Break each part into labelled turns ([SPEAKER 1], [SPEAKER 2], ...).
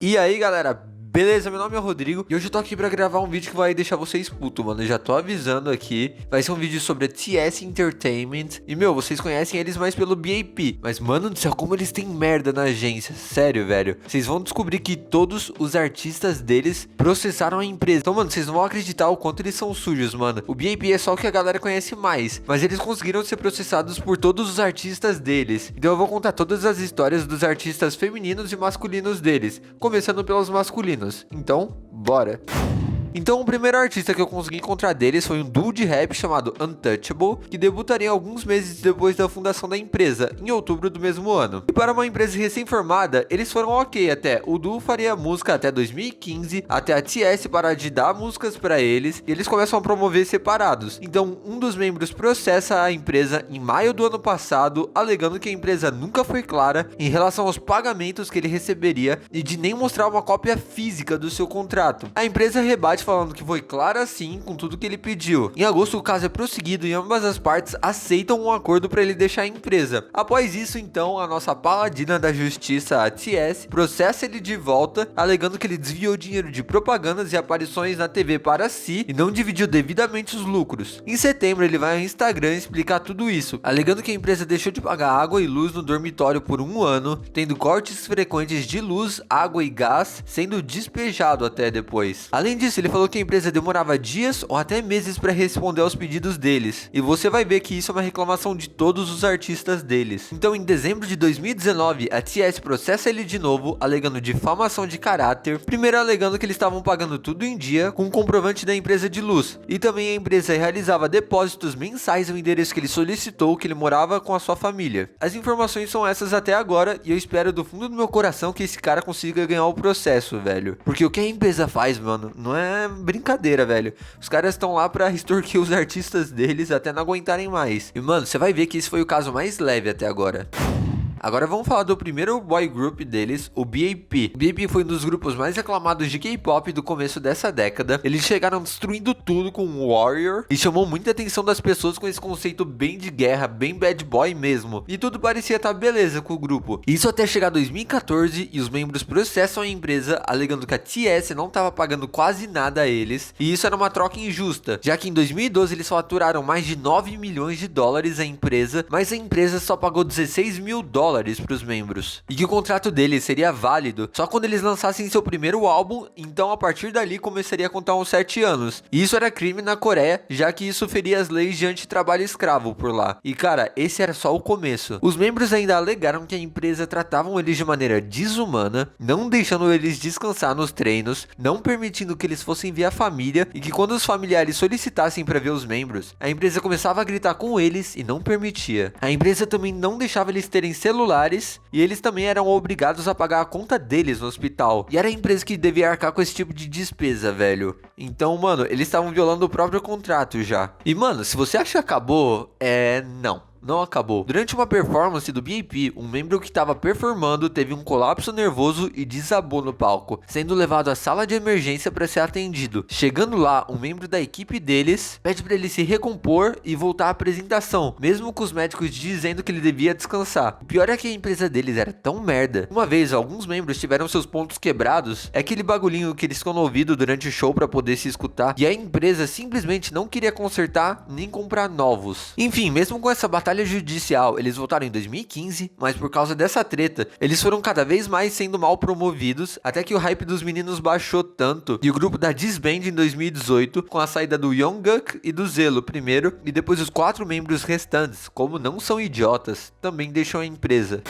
[SPEAKER 1] E aí galera, beleza? Meu nome é Rodrigo e hoje eu tô aqui pra gravar um vídeo que vai deixar vocês putos, mano. Eu já tô avisando aqui, vai ser um vídeo sobre a TS Entertainment. E vocês conhecem eles mais pelo BAP, mas mano do céu, como eles têm merda na agência, sério, velho. Vocês vão descobrir que todos os artistas deles processaram a empresa. Então mano, vocês não vão acreditar o quanto eles são sujos, mano. O BAP é só o que a galera conhece mais, mas eles conseguiram ser processados por todos os artistas deles. Então eu vou contar todas as histórias dos artistas femininos e masculinos deles, começando pelos masculinos. Então, bora! Então o primeiro artista que eu consegui encontrar deles foi um duo de rap chamado Untouchable, que debutaria alguns meses depois da fundação da empresa, em outubro do mesmo ano. E para uma empresa recém-formada, eles foram ok até. O duo faria música até 2015, até a TS parar de dar músicas para eles, e eles começam a promover separados. Então um dos membros processa a empresa em maio do ano passado, alegando que a empresa nunca foi clara em relação aos pagamentos que ele receberia e de nem mostrar uma cópia física do seu contrato. A empresa rebate falando que foi clara sim com tudo que ele pediu. Em agosto o caso é prosseguido e ambas as partes aceitam um acordo para ele deixar a empresa. Após isso então a nossa paladina da justiça, a TS, processa ele de volta, alegando que ele desviou dinheiro de propagandas e aparições na TV para si e não dividiu devidamente os lucros. Em setembro ele vai ao Instagram explicar tudo isso, alegando que a empresa deixou de pagar água e luz no dormitório por um ano, tendo cortes frequentes de luz, água e gás, sendo despejado até depois. Além disso, ele falou que a empresa demorava dias ou até meses para responder aos pedidos deles. E você vai ver que isso é uma reclamação de todos os artistas deles. Então, em dezembro de 2019, a TS processa ele de novo, alegando difamação de caráter. Primeiro alegando que eles estavam pagando tudo em dia, com um comprovante da empresa de luz. E também a empresa realizava depósitos mensais no endereço que ele solicitou, que ele morava com a sua família. As informações são essas até agora e eu espero do fundo do meu coração que esse cara consiga ganhar o processo, velho. Porque o que a empresa faz, mano, não é brincadeira, velho. Os caras estão lá pra extorquir os artistas deles até não aguentarem mais. E mano, você vai ver que esse foi o caso mais leve até agora. Agora vamos falar do primeiro boy group deles, o BAP. O BAP foi um dos grupos mais reclamados de K-pop do começo dessa década. Eles chegaram destruindo tudo com o Warrior e chamou muita atenção das pessoas com esse conceito bem de guerra, bem bad boy mesmo. E tudo parecia estar beleza com o grupo. Isso até chegar 2014 e os membros processam a empresa, alegando que a TS não estava pagando quase nada a eles. E isso era uma troca injusta, já que em 2012 eles faturaram mais de 9 milhões de dólares à empresa, mas a empresa só pagou 16 mil dólares para os membros, e que o contrato deles seria válido só quando eles lançassem seu primeiro álbum, então a partir dali começaria a contar uns 7 anos. E isso era crime na Coreia, já que isso feria as leis de antitrabalho escravo por lá. E cara, esse era só o começo. Os membros ainda alegaram que a empresa tratavam eles de maneira desumana, não deixando eles descansar nos treinos, não permitindo que eles fossem ver a família, e que quando os familiares solicitassem para ver os membros, a empresa começava a gritar com eles e não permitia. A empresa também não deixava eles terem celulares e eles também eram obrigados a pagar a conta deles no hospital. E era a empresa que devia arcar com esse tipo de despesa, velho. Então, mano, eles estavam violando o próprio contrato já. E, mano, se você acha que acabou, não acabou. Durante uma performance do BAP, um membro que estava performando teve um colapso nervoso e desabou no palco, sendo levado à sala de emergência para ser atendido. Chegando lá, um membro da equipe deles pede para ele se recompor e voltar à apresentação, mesmo com os médicos dizendo que ele devia descansar. O pior é que a empresa deles era tão merda. Uma vez, alguns membros tiveram seus pontos quebrados, é aquele bagulhinho que eles ficam no ouvido durante o show para poder se escutar, e a empresa simplesmente não queria consertar nem comprar novos. Enfim, mesmo com essa batalha judicial, eles voltaram em 2015, mas por causa dessa treta, eles foram cada vez mais sendo mal promovidos, até que o hype dos meninos baixou tanto, e o grupo da Disband em 2018, com a saída do Jungkook e do Zelo primeiro, e depois os 4 membros restantes, como não são idiotas, também deixam a empresa.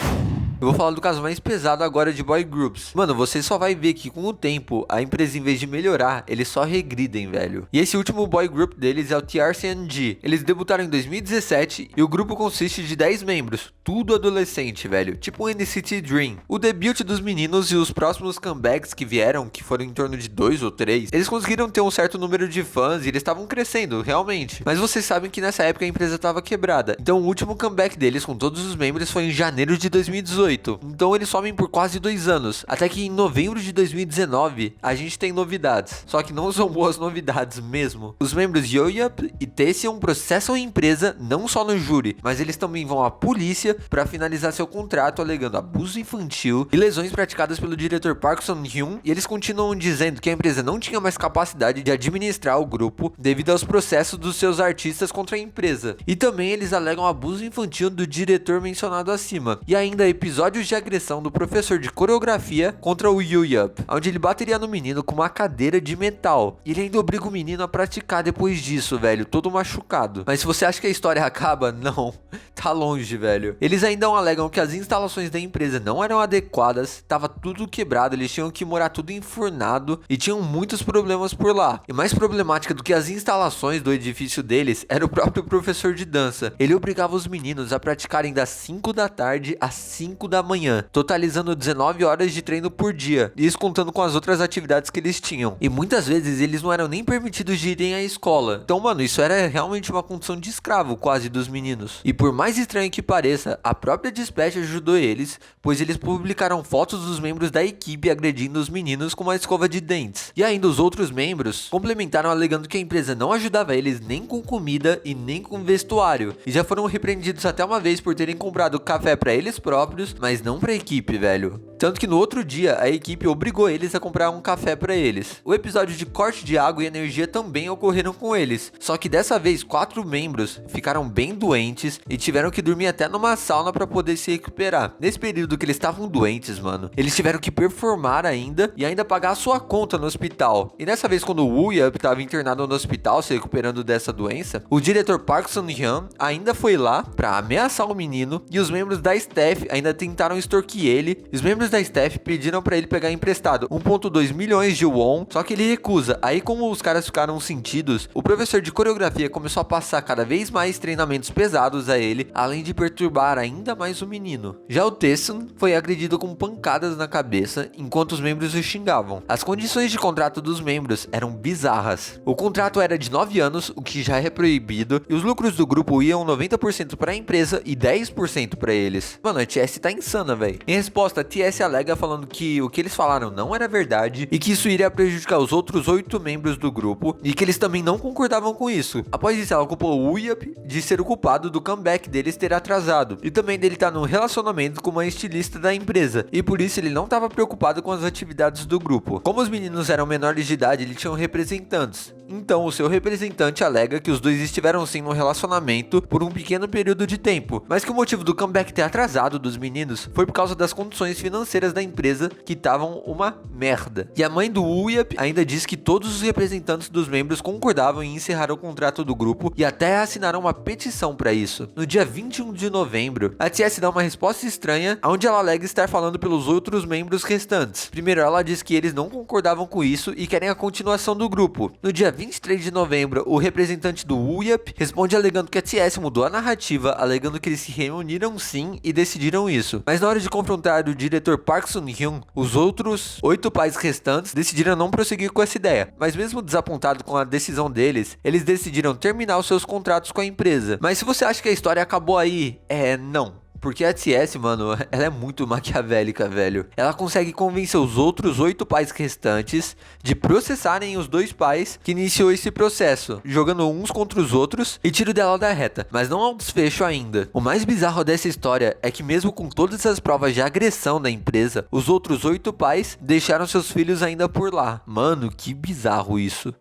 [SPEAKER 1] Eu vou falar do caso mais pesado agora de boy groups. Mano, você só vai ver que com o tempo, a empresa em vez de melhorar, eles só regridem, velho. E esse último boy group deles é o TRCNG. Eles debutaram em 2017 e o grupo consiste de 10 membros, tudo adolescente, velho, tipo um NCT Dream. O debut dos meninos e os próximos comebacks que vieram, que foram em torno de 2 ou 3, eles conseguiram ter um certo número de fãs e eles estavam crescendo, realmente. Mas vocês sabem que nessa época a empresa estava quebrada. Então o último comeback deles com todos os membros foi em janeiro de 2018. 2018. Então eles somem por quase 2 anos. Até que em novembro de 2019, a gente tem novidades. Só que não são boas novidades mesmo. Os membros Yo-Yup e Taecyeon processam a empresa não só no júri, mas eles também vão à polícia para finalizar seu contrato alegando abuso infantil e lesões praticadas pelo diretor Park Sun-hyun, e eles continuam dizendo que a empresa não tinha mais capacidade de administrar o grupo devido aos processos dos seus artistas contra a empresa. E também eles alegam abuso infantil do diretor mencionado acima, e ainda episódios de agressão do professor de coreografia contra o Yo-Yup, onde ele bateria no menino com uma cadeira de metal, e ele ainda obriga o menino a praticar depois disso, velho, todo machucado. Mas se você acha que a história acaba, não, tá longe, velho. Eles ainda alegam que as instalações da empresa não eram adequadas, tava tudo quebrado, eles tinham que morar tudo enfurnado e tinham muitos problemas por lá. E mais problemática do que as instalações do edifício deles era o próprio professor de dança. Ele obrigava os meninos a praticarem das 5 da tarde às 5 da manhã, totalizando 19 horas de treino por dia, e isso contando com as outras atividades que eles tinham. E muitas vezes eles não eram nem permitidos de irem à escola. Então, mano, isso era realmente uma condição de escravo quase dos meninos. E por mais estranho que pareça, a própria Dispatch ajudou eles, pois eles publicaram fotos dos membros da equipe agredindo os meninos com uma escova de dentes. E ainda os outros membros complementaram alegando que a empresa não ajudava eles nem com comida e nem com vestuário. E já foram repreendidos até uma vez por terem comprado café para eles próprios, mas não para a equipe, velho. Tanto que no outro dia, a equipe obrigou eles a comprar um café para eles. O episódio de corte de água e energia também ocorreram com eles, só que dessa vez 4 membros ficaram bem doentes e tiveram que dormir até numa sauna para poder se recuperar. Nesse período que eles estavam doentes, mano, eles tiveram que performar ainda e ainda pagar a sua conta no hospital. E dessa vez, quando o Woo-Yup estava internado no hospital se recuperando dessa doença, o diretor Park Sun-hyun ainda foi lá para ameaçar o menino, e os membros da staff ainda tentaram extorquir ele. Os membros da staff pediram para ele pegar emprestado 1,2 milhões de won, só que ele recusa. Aí, como os caras ficaram sentidos, o professor de coreografia começou a passar cada vez mais treinamentos pesados a ele, além de perturbar ainda mais o menino. Já o Taecyeon foi agredido com pancadas na cabeça enquanto os membros o xingavam. As condições de contrato dos membros eram bizarras. O contrato era de 9 anos, o que já é proibido, e os lucros do grupo iam 90% para a empresa e 10% para eles. Mano, a TS tá insana, velho. Em resposta, a TS alega falando que o que eles falaram não era verdade e que isso iria prejudicar os outros 8 membros do grupo, e que eles também não concordavam com isso. Após isso, ela culpou o Woo-Yup de ser o culpado do comeback deles ter atrasado, e também dele estar num relacionamento com uma estilista da empresa, e por isso ele não estava preocupado com as atividades do grupo. Como os meninos eram menores de idade, eles tinham representantes. Então, o seu representante alega que os dois estiveram sim num relacionamento por um pequeno período de tempo, mas que o motivo do comeback ter atrasado dos meninos foi por causa das condições financeiras da empresa, que estavam uma merda. E a mãe do Woo-Yup ainda diz que todos os representantes dos membros concordavam em encerrar o contrato do grupo e até assinaram uma petição para isso. No dia 21 de novembro, a TS dá uma resposta estranha, onde ela alega estar falando pelos outros membros restantes. Primeiro, ela diz que eles não concordavam com isso e querem a continuação do grupo. No dia 23 de novembro, o representante do Woo-Yup responde alegando que a TS mudou a narrativa, alegando que eles se reuniram sim e decidiram isso. Mas na hora de confrontar o diretor Park Sun-hyun, os outros 8 pais restantes decidiram não prosseguir com essa ideia. Mas mesmo desapontados com a decisão deles, eles decidiram terminar os seus contratos com a empresa. Mas se você acha que a história acabou aí, não. Porque a TS, mano, ela é muito maquiavélica, velho. Ela consegue convencer os outros 8 pais restantes de processarem os 2 pais que iniciou esse processo, jogando uns contra os outros e tiro dela da reta. Mas não há um desfecho ainda. O mais bizarro dessa história é que mesmo com todas as provas de agressão da empresa, os outros 8 pais deixaram seus filhos ainda por lá. Mano, que bizarro isso.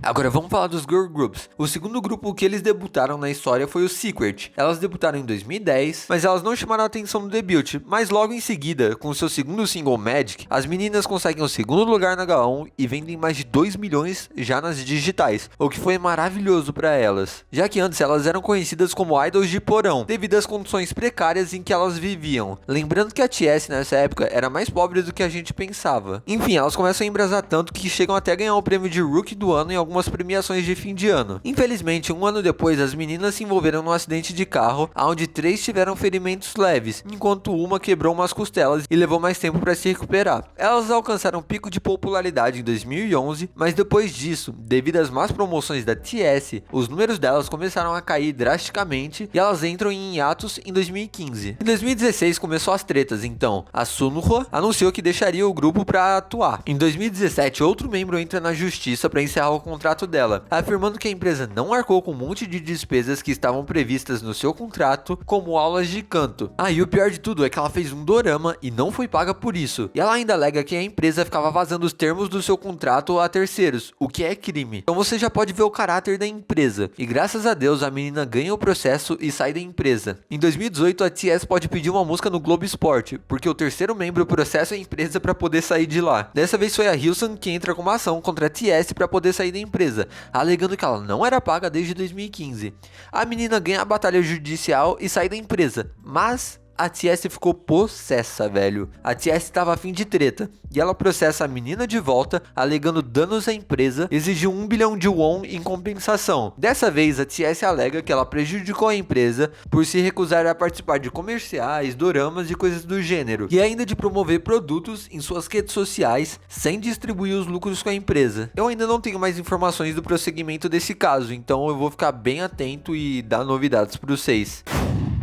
[SPEAKER 1] Agora vamos falar dos girl groups. O segundo grupo que eles debutaram na história foi o Secret. Elas debutaram em 2010, mas elas não chamaram a atenção no debut. Mas logo em seguida, com seu segundo single Magic, as meninas conseguem o segundo lugar na H1 e vendem mais de 2 milhões já nas digitais, o que foi maravilhoso para elas, já que antes elas eram conhecidas como idols de porão, devido às condições precárias em que elas viviam. Lembrando que a TS nessa época era mais pobre do que a gente pensava. Enfim, elas começam a embrasar tanto que chegam até a ganhar o prêmio de Rookie do ano em algumas algumas premiações de fim de ano. Infelizmente, um ano depois, as meninas se envolveram num acidente de carro, onde 3 tiveram ferimentos leves, enquanto uma quebrou umas costelas e levou mais tempo para se recuperar. Elas alcançaram um pico de popularidade em 2011, mas depois disso, devido às más promoções da TS, os números delas começaram a cair drasticamente e elas entram em hiatus em 2015. Em 2016 começou as tretas, então a Sunhwa anunciou que deixaria o grupo para atuar. Em 2017, outro membro entra na justiça para encerrar o contrato dela, afirmando que a empresa não arcou com um monte de despesas que estavam previstas no seu contrato, como aulas de canto. E o pior de tudo é que ela fez um dorama e não foi paga por isso. E ela ainda alega que a empresa ficava vazando os termos do seu contrato a terceiros, o que é crime. Então você já pode ver o caráter da empresa. E graças a Deus a menina ganha o processo e sai da empresa. Em 2018 a TS pode pedir uma música no Globo Esporte, porque o terceiro membro processa a empresa para poder sair de lá. Dessa vez foi a Hyusun que entra com uma ação contra a TS para poder sair da empresa, alegando que ela não era paga desde 2015. A menina ganha a batalha judicial e sai da empresa, mas a TS ficou possessa, velho. A TS tava a fim de treta, e ela processa a menina de volta, alegando danos à empresa, e exigiu 1 bilhão de won em compensação. Dessa vez, a TS alega que ela prejudicou a empresa por se recusar a participar de comerciais, doramas e coisas do gênero, e ainda de promover produtos em suas redes sociais, sem distribuir os lucros com a empresa. Eu ainda não tenho mais informações do prosseguimento desse caso, então eu vou ficar bem atento e dar novidades para vocês.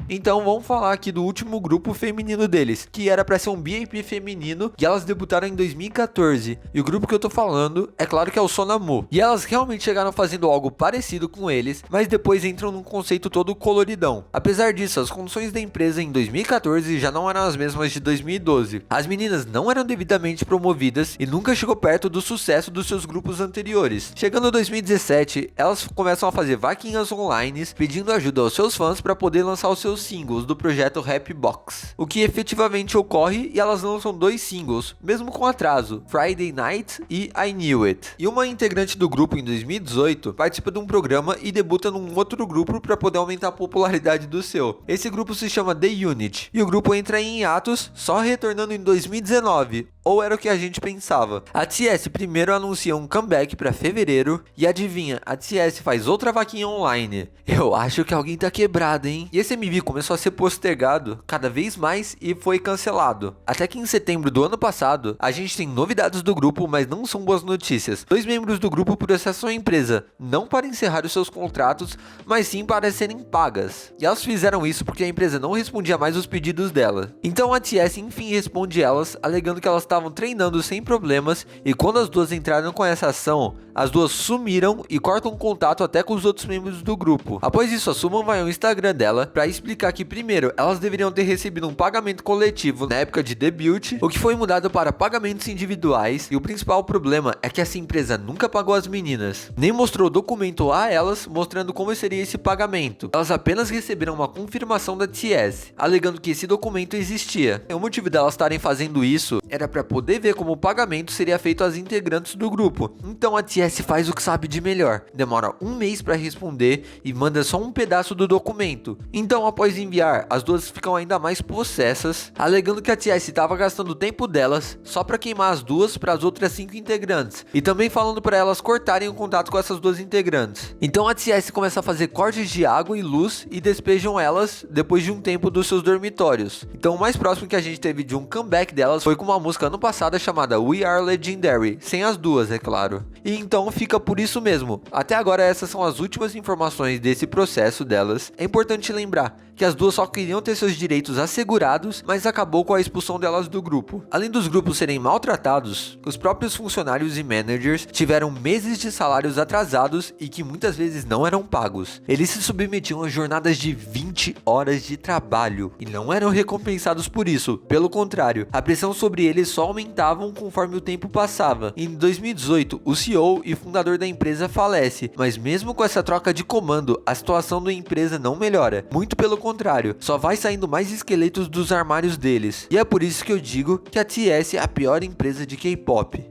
[SPEAKER 1] Então vamos falar aqui do último grupo feminino deles, que era pra ser um BAP feminino, e elas debutaram em 2014. E o grupo que eu tô falando, é claro que é o Sonamu. E elas realmente chegaram fazendo algo parecido com eles, mas depois entram num conceito todo coloridão. Apesar disso, as condições da empresa em 2014 já não eram as mesmas de 2012. As meninas não eram devidamente promovidas e nunca chegou perto do sucesso dos seus grupos anteriores. Chegando em 2017, elas começam a fazer vaquinhas online, pedindo ajuda aos seus fãs para poder lançar os seus singles do projeto Rap Box, o que efetivamente ocorre, e elas lançam 2 singles, mesmo com atraso, Friday Night e I Knew It. E uma integrante do grupo em 2018 participa de um programa e debuta num outro grupo para poder aumentar a popularidade do seu. Esse grupo se chama The Unit, e o grupo entra em hiatus, só retornando em 2019, ou era o que a gente pensava. A TS primeiro anuncia um comeback para fevereiro, e adivinha, a TS faz outra vaquinha online. Eu acho que alguém tá quebrado, hein? E esse MV começou a ser postergado cada vez mais e foi cancelado. Até que em setembro do ano passado, a gente tem novidades do grupo, mas não são boas notícias. 2 membros do grupo processam a empresa, não para encerrar os seus contratos, mas sim para serem pagas. E elas fizeram isso porque a empresa não respondia mais os pedidos dela. Então a TS enfim responde elas, alegando que elas estavam treinando sem problemas, e quando as duas entraram com essa ação, as duas sumiram e cortam contato até com os outros membros do grupo. Após isso, a Suman vai ao Instagram dela para explicar que primeiro, elas deveriam ter recebido um pagamento coletivo na época de debut, o que foi mudado para pagamentos individuais, e o principal problema é que essa empresa nunca pagou as meninas, nem mostrou documento a elas mostrando como seria esse pagamento. Elas apenas receberam uma confirmação da TS, alegando que esse documento existia. E o motivo delas estarem fazendo isso era para poder ver como o pagamento seria feito às integrantes do grupo. Então a TS faz o que sabe de melhor, demora 1 mês para responder e manda só um pedaço do documento. Então após enviar, as duas ficam ainda mais possessas, alegando que a TS estava gastando o tempo delas só para queimar as duas para as outras 5 integrantes, e também falando para elas cortarem o contato com essas 2 integrantes. Então a TS começa a fazer cortes de água e luz e despejam elas depois de um tempo dos seus dormitórios. Então o mais próximo que a gente teve de um comeback delas foi com uma música ano passado chamada We Are Legendary, sem as duas, é claro. E então fica por isso mesmo. Até agora essas são as últimas informações desse processo delas. É importante lembrar que as duas só queriam ter seus direitos assegurados, mas acabou com a expulsão delas do grupo. Além dos grupos serem maltratados, os próprios funcionários e managers tiveram meses de salários atrasados e que muitas vezes não eram pagos. Eles se submetiam a jornadas de 20 horas de trabalho e não eram recompensados por isso. Pelo contrário, a pressão sobre eles só aumentava conforme o tempo passava. Em 2018, o CEO e fundador da empresa falece, mas mesmo com essa troca de comando, a situação da empresa não melhora. Muito pelo contrário, só vai saindo mais esqueletos dos armários deles. E é por isso que eu digo que a TS é a pior empresa de K-pop.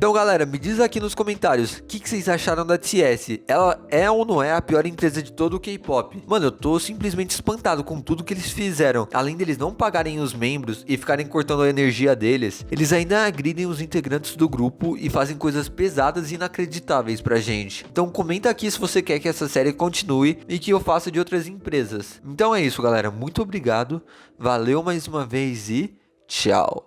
[SPEAKER 1] Então galera, me diz aqui nos comentários, o que vocês acharam da TS? Ela é ou não é a pior empresa de todo o K-pop? Mano, eu tô simplesmente espantado com tudo que eles fizeram. Além deles não pagarem os membros e ficarem cortando a energia deles, eles ainda agridem os integrantes do grupo e fazem coisas pesadas e inacreditáveis pra gente. Então comenta aqui se você quer que essa série continue e que eu faça de outras empresas. Então é isso galera, muito obrigado, valeu mais uma vez e tchau!